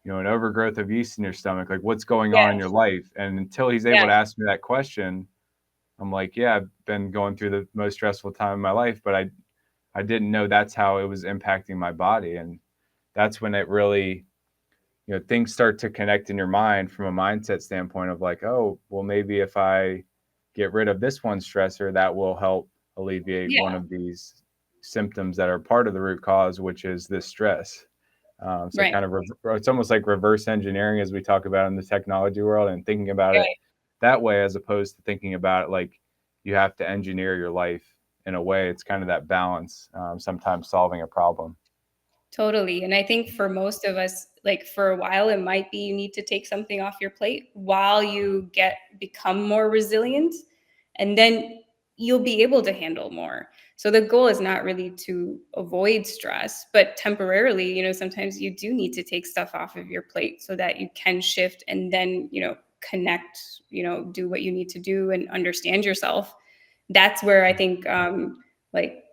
an overgrowth of yeast in your stomach, like what's going on in your Yes, life, and until he's able to yes, ask me that question, I'm like, yeah, I've been going through the most stressful time of my life, but I didn't know that's how it was impacting my body. And that's when it really, things start to connect in your mind from a mindset standpoint of like, oh, well, maybe if I get rid of this one stressor, that will help alleviate one yeah, of these symptoms that are part of the root cause, which is this stress. So right, kind of, it's almost like reverse engineering, as we talk about in the technology world, and thinking about it right. that way, as opposed to thinking about it like you have to engineer your life in a way. It's kind of that balance, sometimes solving a problem. Totally. And I think for most of us, like, for a while, it might be you need to take something off your plate while you become more resilient, and then you'll be able to handle more. So the goal is not really to avoid stress, but temporarily, sometimes you do need to take stuff off of your plate so that you can shift, and then, connect, do what you need to do and understand yourself. That's where I think, like,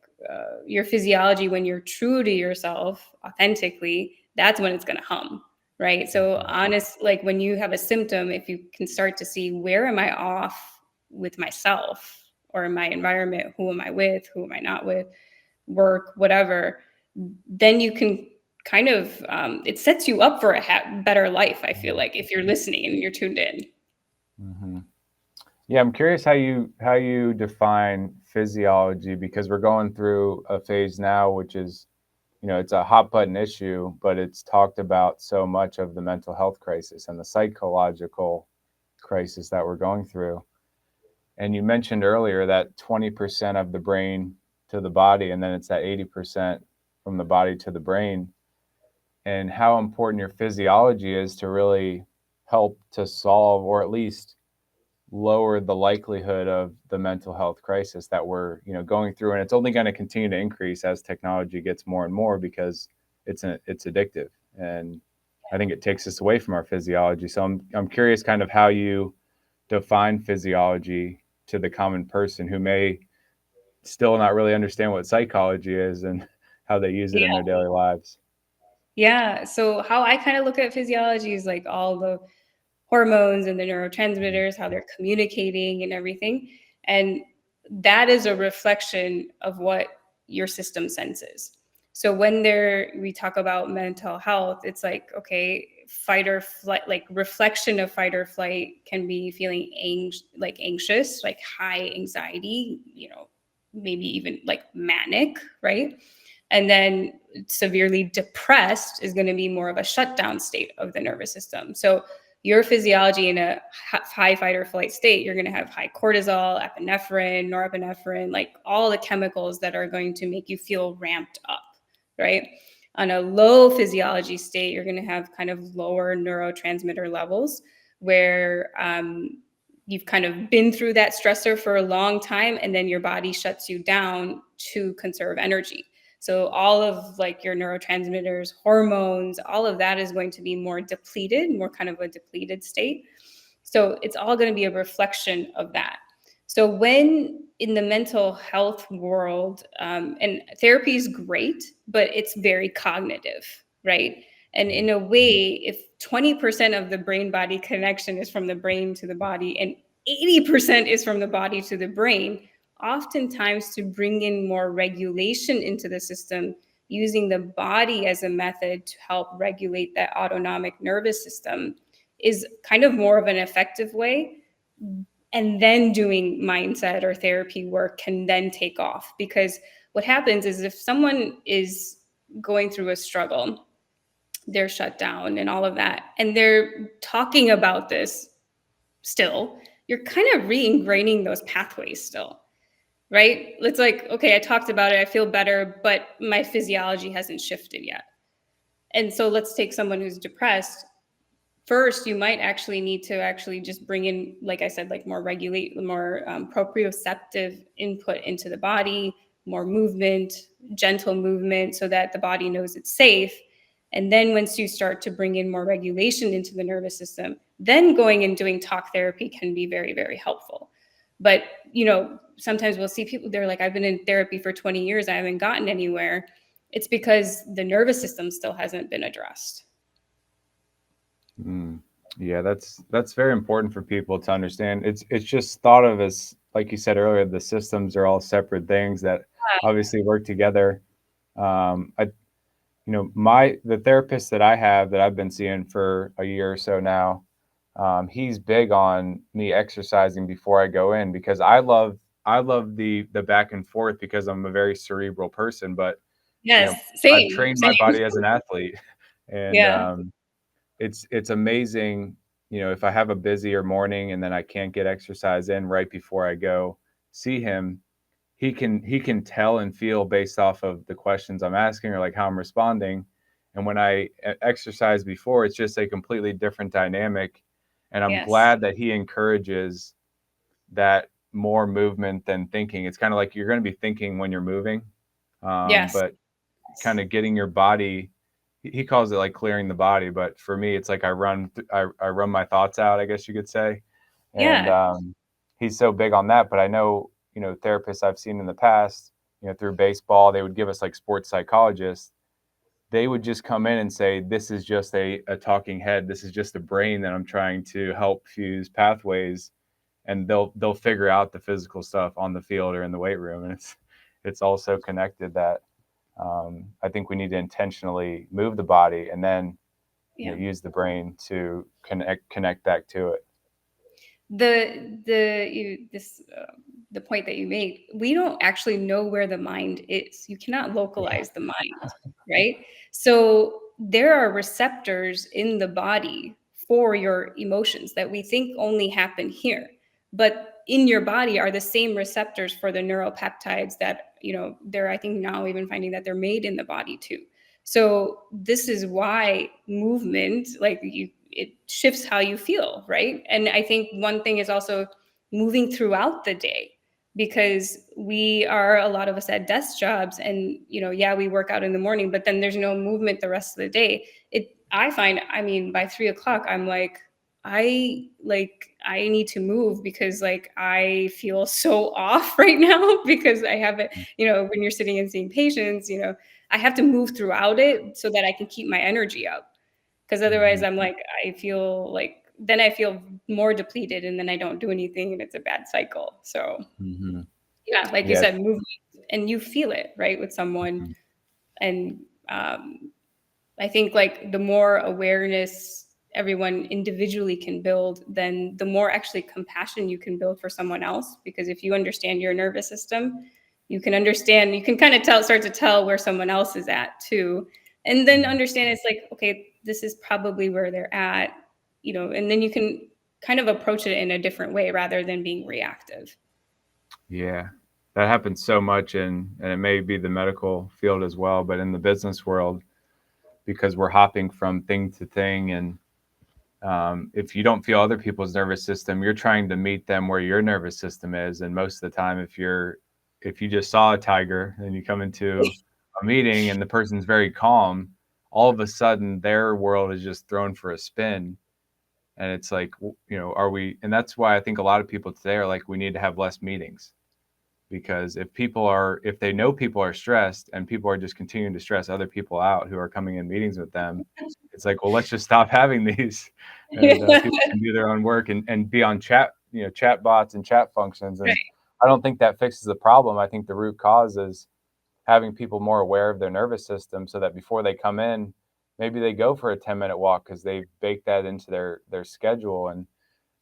your physiology, when you're true to yourself authentically, that's when it's going to hum, right? So honest, like, when you have a symptom, if you can start to see, where am I off with myself or in my environment, who am I with, who am I not with, work, whatever, then you can kind of, it sets you up for a better life, I feel like, if you're listening and you're tuned in. Mm-hmm. Yeah, I'm curious how you define physiology, because we're going through a phase now, which is, it's a hot button issue, but it's talked about so much of the mental health crisis and the psychological crisis that we're going through. And you mentioned earlier that 20% of the brain to the body, and then it's that 80% from the body to the brain. and how important your physiology is to really help to solve, or at least lower the likelihood of the mental health crisis that we're going through, and it's only going to continue to increase as technology gets more and more, because it's addictive, and I think it takes us away from our physiology. So I'm curious kind of how you define physiology to the common person who may still not really understand what psychology is and how they use it in their daily lives. Yeah. So how I kind of look at physiology is like all the hormones and the neurotransmitters, how they're communicating and everything. And that is a reflection of what your system senses. So when we talk about mental health, it's like, okay, fight or flight, like reflection of fight or flight can be feeling anxious, like high anxiety, maybe even like manic, right? And then severely depressed is going to be more of a shutdown state of the nervous system. So your physiology in a high fight or flight state, you're going to have high cortisol, epinephrine, norepinephrine, like all the chemicals that are going to make you feel ramped up, right? On a low physiology state, you're going to have kind of lower neurotransmitter levels where you've kind of been through that stressor for a long time, and then your body shuts you down to conserve energy. So all of like your neurotransmitters, hormones, all of that is going to be more depleted, more kind of a depleted state. So it's all going to be a reflection of that. So when in the mental health world, and therapy is great, but it's very cognitive, right? And in a way, if 20% of the brain body connection is from the brain to the body and 80% is from the body to the brain, oftentimes to bring in more regulation into the system, using the body as a method to help regulate that autonomic nervous system is kind of more of an effective way. And then doing mindset or therapy work can then take off, because what happens is if someone is going through a struggle, they're shut down and all of that, and they're talking about this still, you're kind of re-ingraining those pathways still, right? It's like, okay, I talked about it, I feel better, but my physiology hasn't shifted yet. And so let's take someone who's depressed. First, you might actually need to actually just bring in, like I said, like more proprioceptive input into the body, more movement, gentle movement, so that the body knows it's safe. And then once you start to bring in more regulation into the nervous system, then going and doing talk therapy can be very, very helpful. But, sometimes we'll see people, they're like, I've been in therapy for 20 years, I haven't gotten anywhere. It's because the nervous system still hasn't been addressed. Yeah, that's very important for people to understand. It's just thought of as, like you said earlier, the systems are all separate things that obviously work together. I the therapist that I have, that I've been seeing for a year or so now, he's big on me exercising before I go in, because I love the back and forth, because I'm a very cerebral person, but Yes, I've same, trained my same. body as an athlete, and Yeah, it's amazing. If I have a busier morning and then I can't get exercise in right before I go see him, he can tell and feel based off of the questions I'm asking, or like how I'm responding. And when I exercise before, it's just a completely different dynamic. And I'm yes, glad that he encourages that more movement than thinking. It's kind of like you're going to be thinking when you're moving, yes, but kind of getting your body. He calls it like clearing the body, but for me, it's like I run my thoughts out, I guess you could say. And yeah, he's so big on that. But I know, therapists I've seen in the past, through baseball, they would give us like sports psychologists. They would just come in and say, this is just a talking head. This is just a brain that I'm trying to help fuse pathways, and they'll figure out the physical stuff on the field or in the weight room. And it's also connected that I think we need to intentionally move the body, and then yeah. use the brain to connect back to it. The point that you made, we don't actually know where the mind is. You cannot Yeah. localize the mind, right? So there are receptors in the body for your emotions that we think only happen here, but in your body are the same receptors for the neuropeptides that they're, I think now even finding that they're made in the body too. So this is why movement, like it shifts how you feel, right? And I think one thing is also moving throughout the day, because we are, a lot of us at desk jobs, and yeah, we work out in the morning, but then there's no movement the rest of the day. I find, I mean, by 3 o'clock, I'm like, I need to move, because like I feel so off right now, because I haven't, when you're sitting and seeing patients, I have to move throughout it so that I can keep my energy up. Because otherwise I'm like, then I feel more depleted, and then I don't do anything, and it's a bad cycle. So Mm-hmm. yeah, like you Yeah. said, movement, and you feel it, right, with someone. Mhm. And I think like the more awareness everyone individually can build, then the more actually compassion you can build for someone else. Because if you understand your nervous system, you can kind of start to tell where someone else is at too. And then understand it's like, okay, this is probably where they're at, and then you can kind of approach it in a different way rather than being reactive. Yeah, that happens so much and it may be the medical field as well, but in the business world, because we're hopping from thing to thing, and if you don't feel other people's nervous system, you're trying to meet them where your nervous system is. And most of the time, if you just saw a tiger and you come into a meeting and the person's very calm, all of a sudden their world is just thrown for a spin. And it's like, are we? And that's why I think a lot of people today are like, we need to have less meetings, because if they know people are stressed and people are just continuing to stress other people out who are coming in meetings with them, it's like, well, let's just stop having these, and people can do their own work and be on chat bots and chat functions. Right. And I don't think that fixes the problem. I think the root cause is having people more aware of their nervous system, so that before they come in, maybe they go for a 10-minute walk because they've baked that into their schedule, and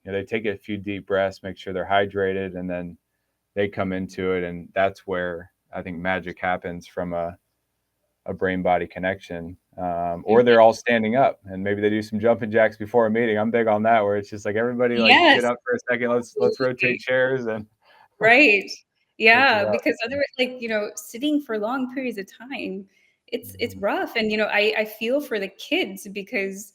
they take a few deep breaths, make sure they're hydrated, and then they come into it. And that's where I think magic happens, from a brain body connection. Or they're all standing up and maybe they do some jumping jacks before a meeting. I'm big on that, where it's just like, everybody like Yes. get up for a second, let's rotate chairs and Right. take it Yeah, out. because otherwise, like, sitting for long periods of time, it's Mhm. rough. And I feel for the kids, because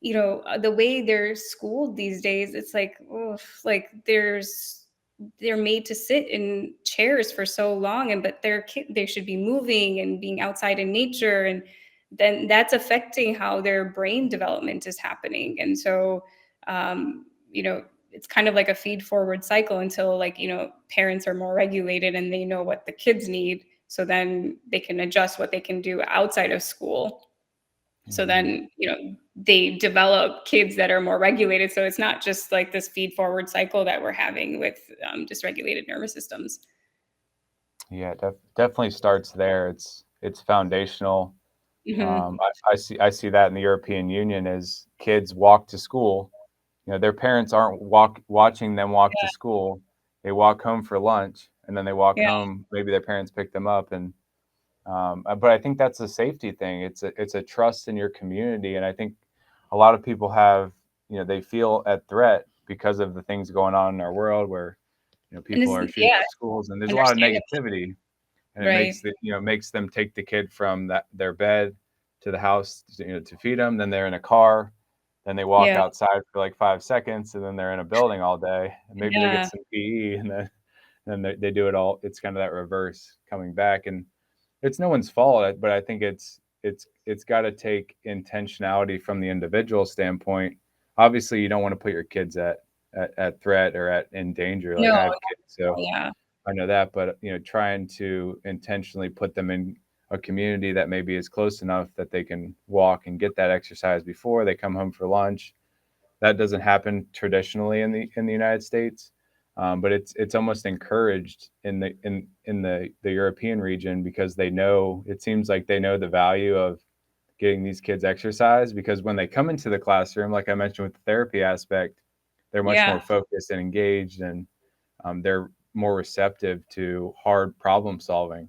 the way they're schooled these days, it's like, oh, like they're made to sit in chairs for so long, and but they should be moving and being outside in nature, and then that's affecting how their brain development is happening. And so it's kind of like a feed forward cycle until, like, parents are more regulated and they know what the kids need, so then they can adjust what they can do outside of school. So Mhm. then, they develop kids that are more regulated. So it's not just like this feed forward cycle that we're having with dysregulated nervous systems. Yeah, definitely starts there. It's foundational. Hmm. I see that in the European Union, as kids walk to school. Their parents aren't watching them walk to school. They walk home for lunch, and then they walk Yeah. home. Maybe their parents pick them up, and but I think that's a safety thing. It's a trust in your community, and I think a lot of people have, they feel at threat because of the things going on in our world, where And people it's, are shooting yeah, up schools, and there's a lot of understandable. negativity, and it Right. makes them take the kid from their bed to the house, to feed them. Then they're in a car, then they walk Yeah. outside for like 5 seconds, and then they're in a building all day, and maybe they get Yeah. some PE, and then they do it all. It's kind of that reverse coming back, and it's no one's fault, but I think it's got to take intentionality from the individual standpoint. Obviously, you don't want to put your kids at threat or in danger. Like, No, I have kids, so yeah. I know that, but trying to intentionally put them in a community that maybe is close enough that they can walk and get that exercise before they come home for lunch. That doesn't happen traditionally in the United States, but it's almost encouraged in the European region, because it seems like they know the value of getting these kids exercise, because when they come into the classroom, like I mentioned with the therapy aspect, they're much more Yeah. focused and engaged, and they're more receptive to hard problem solving,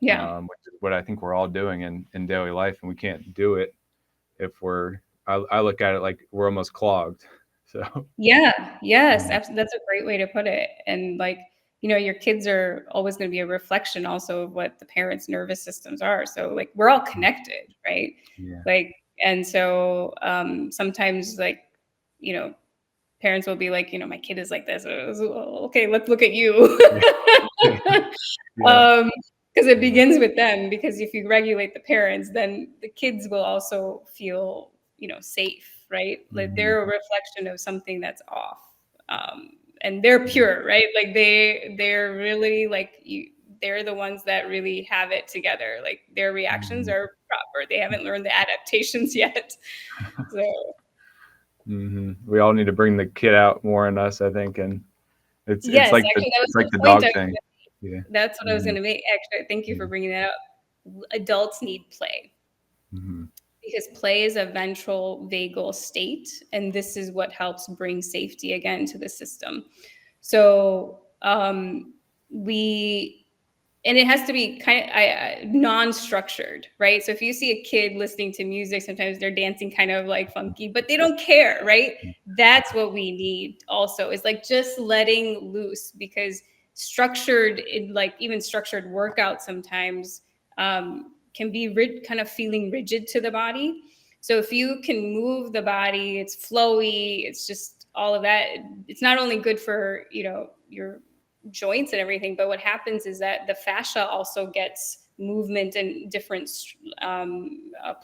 Yeah. which is what I think we're all doing in daily life, and we can't do it if I look at it like we're almost clogged. So Yeah. Yes. Mhm. That's a great way to put it. And like, your kids are always going to be a reflection also of what the parents' nervous systems are. So like we're all connected, right? Yeah. Like, and so sometimes like, parents will be like, my kid is like this. Okay, let's look at you. Yeah. Because it begins with them. Because if you regulate the parents, then the kids will also feel, safe, right? Like they're a reflection of something that's off. And they're pure, right? Like they're really like you. They're the ones that really have it together. Like their reactions are proper. They haven't learned the adaptations yet. So We all need to bring the kid out more in us, I think, and it's yes, like actually, that was the the point dog I was thing. gonna Yeah. That's what I was going to make. Actually, thank you for bringing that up. Adults need play because play is a ventral vagal state, and this is what helps bring safety again to the system. So we and it has to be kind of non-structured, right? So if you see a kid listening to music, sometimes they're dancing kind of like funky, but they don't care, right? That's what we need also, is like just letting loose, because structured, like even structured workouts sometimes can be kind of feeling rigid to the body. So if you can move the body, it's flowy, it's just all of that. It's not only good for, your joints and everything, but what happens is that the fascia also gets movement in different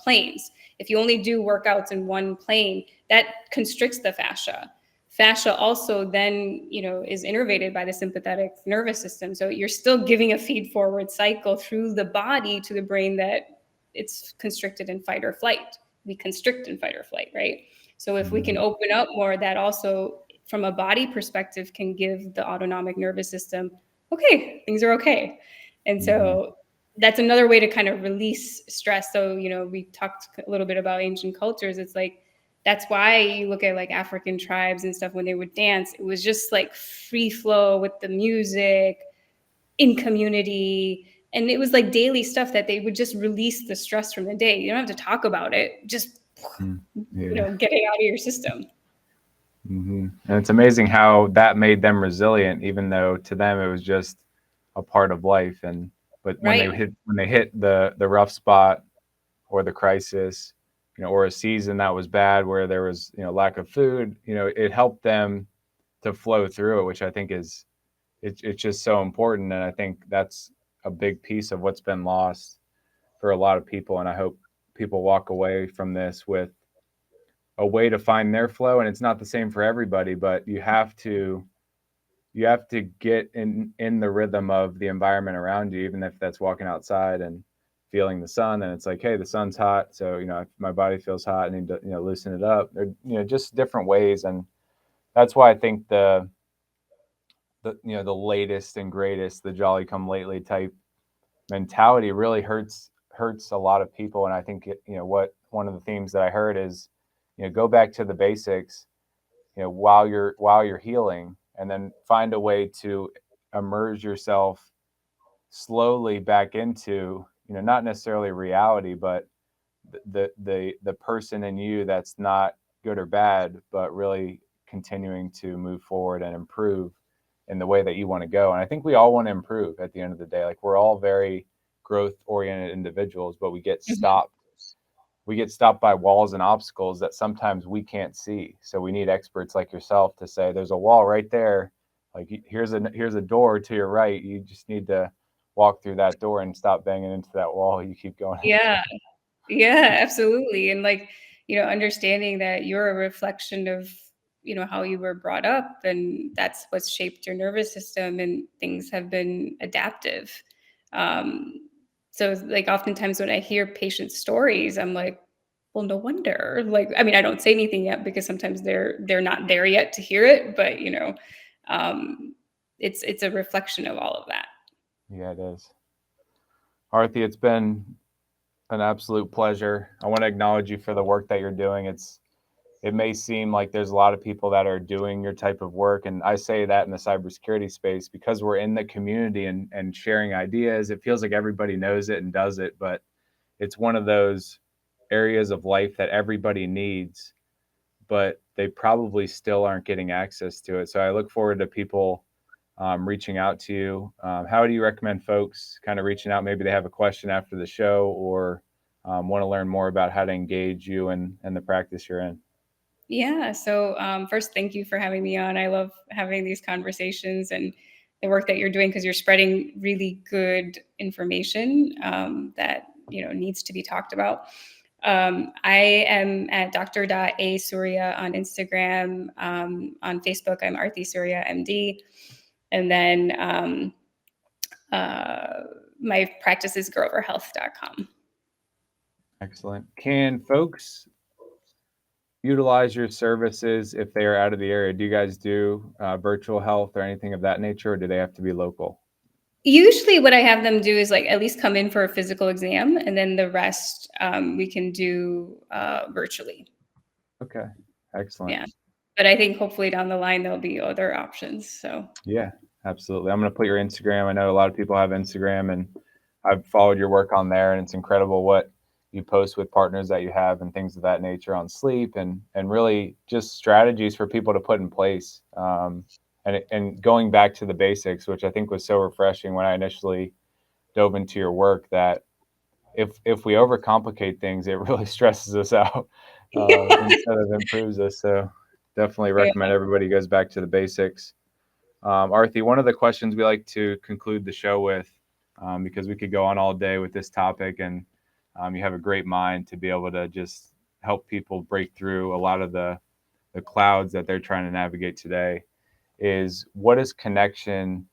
planes. If you only do workouts in one plane, that constricts the fascia. Fascia also then, is innervated by the sympathetic nervous system. So you're still giving a feed forward cycle through the body to the brain that it's constricted in fight or flight. We constrict in fight or flight, right? So if we can open up more, that also from a body perspective can give the autonomic nervous system, okay, things are okay. And so that's another way to kind of release stress. So, we talked a little bit about ancient cultures. It's like, that's why you look at like African tribes and stuff, when they would dance, it was just like free flow with the music in community. And it was like daily stuff that they would just release the stress from the day. You don't have to talk about it. Just, get it out of your system. And it's amazing how that made them resilient, even though to them it was just a part of life. But when they hit the rough spot or the crisis, or a season that was bad where there was lack of food, it helped them to flow through it, which I think is it's just so important. And I think that's a big piece of what's been lost for a lot of people. And I hope people walk away from this with a way to find their flow. And it's not the same for everybody, but you have to get in the rhythm of the environment around you, even if that's walking outside and feeling the sun. And it's like, hey, the sun's hot, so if my body feels hot, I need to loosen it up. Or just different ways. And that's why I think the latest and greatest, the jolly come lately type mentality really hurts a lot of people. And I think what one of the themes that I heard is go back to the basics while you're healing, and then find a way to immerse yourself slowly back into not necessarily reality, but the person in you that's not good or bad, but really continuing to move forward and improve in the way that you want to go. And I think we all want to improve at the end of the day. Like, we're all very growth oriented individuals, but we get stopped by walls and obstacles that sometimes we can't see. So we need experts like yourself to say, there's a wall right there. Like, here's a door to your right. You just need to walk through that door and stop banging into that wall. You keep going. Yeah, absolutely. And like, understanding that you're a reflection of, how you were brought up, and that's what's shaped your nervous system, and things have been adaptive. So like oftentimes when I hear patient stories, I'm like, well, no wonder. Like, I mean, I don't say anything yet because sometimes they're not there yet to hear it, but it's a reflection of all of that. Yeah, it is. Aarti, it's been an absolute pleasure. I want to acknowledge you for the work that you're doing. It may seem like there's a lot of people that are doing your type of work. And I say that in the cybersecurity space because we're in the community and sharing ideas. It feels like everybody knows it and does it, but it's one of those areas of life that everybody needs, but they probably still aren't getting access to it. So I look forward to people reaching out to you. How do you recommend folks kind of reaching out? Maybe they have a question after the show or want to learn more about how to engage you and the practice you're in. Yeah. So first, thank you for having me on. I love having these conversations and the work that you're doing because you're spreading really good information that needs to be talked about. I am at Dr.A Soorya on Instagram. On Facebook, I'm Aarti Soorya, MD. And then my practice is groverhealth.com. Excellent. Can folks utilize your services if they are out of the area? Do you guys do virtual health or anything of that nature, or do they have to be local? Usually what I have them do is like at least come in for a physical exam, and then the rest we can do virtually. Okay, excellent. Yeah. But I think hopefully down the line there'll be other options. So yeah, absolutely. I'm going to put your Instagram. I know a lot of people have Instagram, and I've followed your work on there, and it's incredible what you post with partners that you have and things of that nature on sleep and really just strategies for people to put in place. And going back to the basics, which I think was so refreshing when I initially dove into your work, that if we overcomplicate things, it really stresses us out instead of improves us. So definitely recommend everybody goes back to the basics. Aarti, one of the questions we like to conclude the show with, because we could go on all day with this topic, and you have a great mind to be able to just help people break through a lot of the clouds that they're trying to navigate today, is what does connection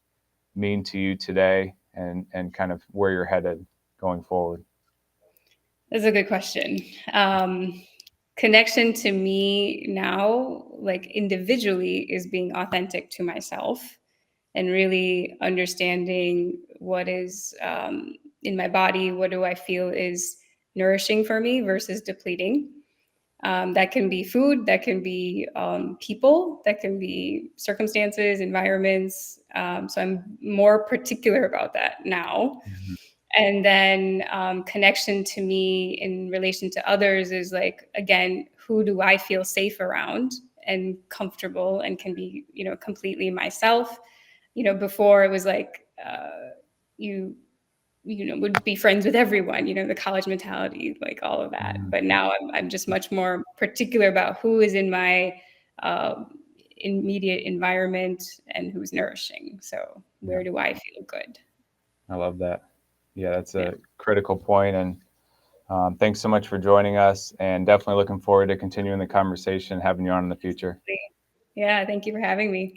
mean to you today and kind of where you're headed going forward? That's a good question. Connection to me now, like individually, is being authentic to myself and really understanding what is in my body, what do I feel is nourishing for me versus depleting. That can be food, that can be people, that can be circumstances, environments. So I'm more particular about that now. Mhm. And then connection to me in relation to others is like, again, who do I feel safe around and comfortable and can be, completely myself. Before it was like you would be friends with everyone, the college mentality, like all of that. Mhm. But now I'm just much more particular about who is in my uh, immediate environment and who's nourishing. So Yeah, where do I feel good? I love that. Yeah, that's Yeah. a critical point. And thanks so much for joining us, and definitely looking forward to continuing the conversation, having you on in the future. Yeah, thank you for having me.